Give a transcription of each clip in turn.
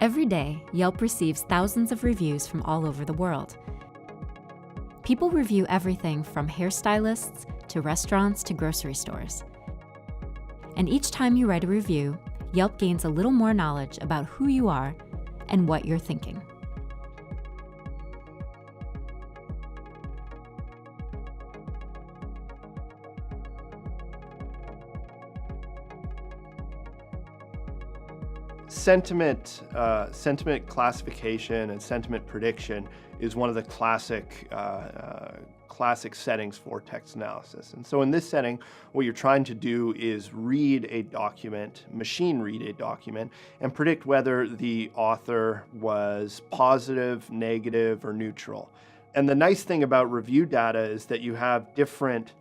Every day, Yelp receives thousands of reviews from all over the world. People review everything from hairstylists to restaurants to grocery stores. And each time you write a review, Yelp gains a little more knowledge about who you are and what you're thinking. Sentiment classification and sentiment prediction is one of the classic settings for text analysis. And so in this setting, what you're trying to do is read a document, machine read a document, and predict whether the author was positive, negative, or neutral. And the nice thing about review data is that you have different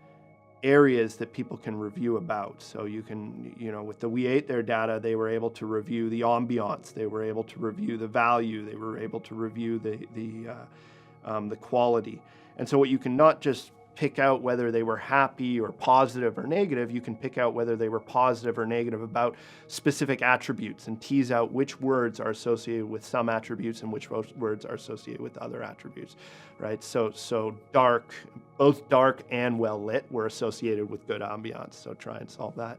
areas that people can review about. So you can, with the We Ate There data, they were able to review the ambiance, they were able to review the value, they were able to review the quality. And so what you can not just pick out whether they were happy or positive or negative, you can pick out whether they were positive or negative about specific attributes and tease out which words are associated with some attributes and which words are associated with other attributes, right? So dark, both dark and well lit were associated with good ambiance, so try and solve that.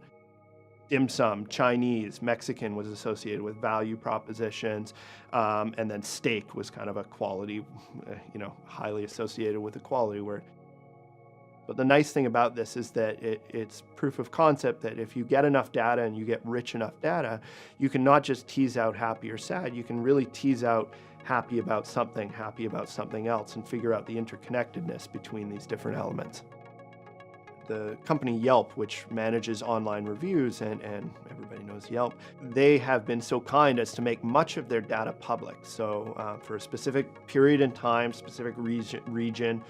Dim sum, Chinese, Mexican was associated with value propositions, and then steak was kind of a quality, highly associated with a quality word. But the nice thing about this is that it's proof of concept that if you get enough data and you get rich enough data, you can not just tease out happy or sad, you can really tease out happy about something else, and figure out the interconnectedness between these different elements. The company Yelp, which manages online reviews, and everybody knows Yelp, they have been so kind as to make much of their data public. So for a specific period in time, specific region,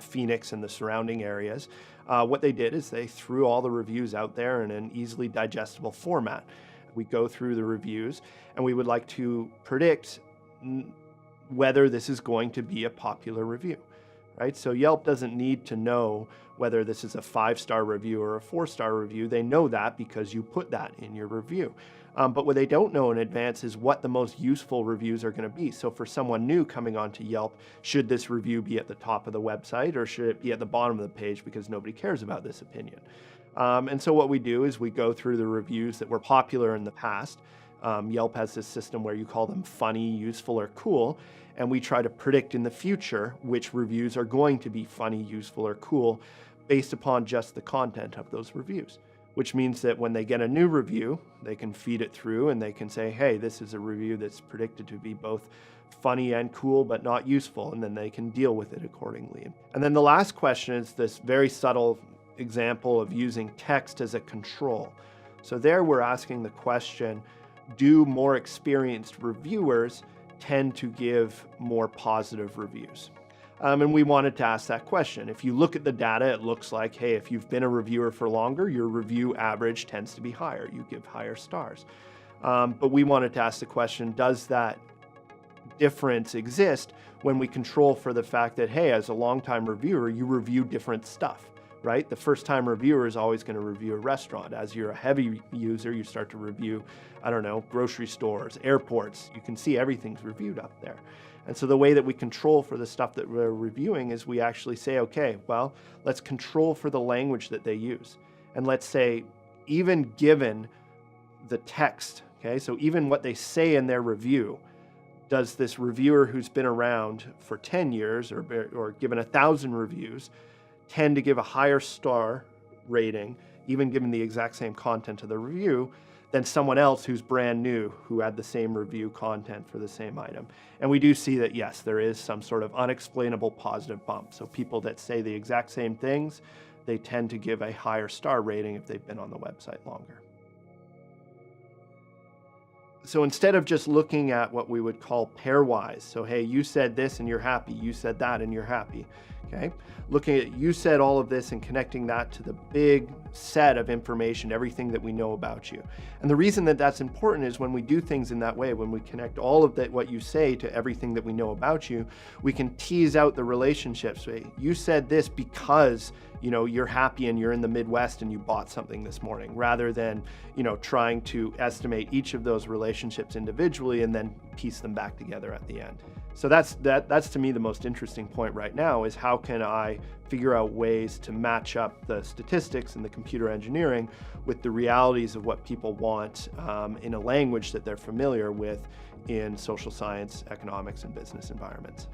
Phoenix and the surrounding areas, what they did is they threw all the reviews out there in an easily digestible format. We go through the reviews and we would like to predict whether this is going to be a popular review. Right? So Yelp doesn't need to know whether this is a 5-star review or a 4-star review. They know that because you put that in your review. But what they don't know in advance is what the most useful reviews are going to be. So for someone new coming onto Yelp, should this review be at the top of the website or should it be at the bottom of the page because nobody cares about this opinion? And so what we do is we go through the reviews that were popular in the past. Yelp has this system where you call them funny, useful, or cool, and we try to predict in the future which reviews are going to be funny, useful, or cool based upon just the content of those reviews, which means that when they get a new review, they can feed it through and they can say, hey, this is a review that's predicted to be both funny and cool, but not useful, and then they can deal with it accordingly. And then the last question is this very subtle example of using text as a control. So there we're asking the question, do more experienced reviewers tend to give more positive reviews? And we wanted to ask that question. If you look at the data, it looks like, hey, if you've been a reviewer for longer, your review average tends to be higher. You give higher stars. But we wanted to ask the question, does that difference exist when we control for the fact that, hey, as a longtime reviewer, you review different stuff, right? The first-time reviewer is always going to review a restaurant. As you're a heavy user, you start to review, grocery stores, airports. You can see everything's reviewed up there. And so the way that we control for the stuff that we're reviewing is we actually say, okay, well, let's control for the language that they use. And let's say, even given the text, okay, so even what they say in their review, does this reviewer who's been around for 10 years or given 1,000 reviews tend to give a higher star rating, even given the exact same content of the review, than someone else who's brand new, who had the same review content for the same item? And we do see that, yes, there is some sort of unexplainable positive bump. So people that say the exact same things, they tend to give a higher star rating if they've been on the website longer. So instead of just looking at what we would call pairwise, so hey, you said this and you're happy, you said that and you're happy, Okay, looking at you said all of this and connecting that to the big set of information, everything that we know about you. And the reason that that's important is when we do things in that way, when we connect all of that, what you say, to everything that we know about you, we can tease out the relationships. You said this because you're happy and you're in the Midwest and you bought something this morning, rather than trying to estimate each of those relationships individually and then piece them back together at the end. So that's to me the most interesting point right now, is how can I figure out ways to match up the statistics and the computer engineering with the realities of what people want in a language that they're familiar with in social science, economics, and business environments.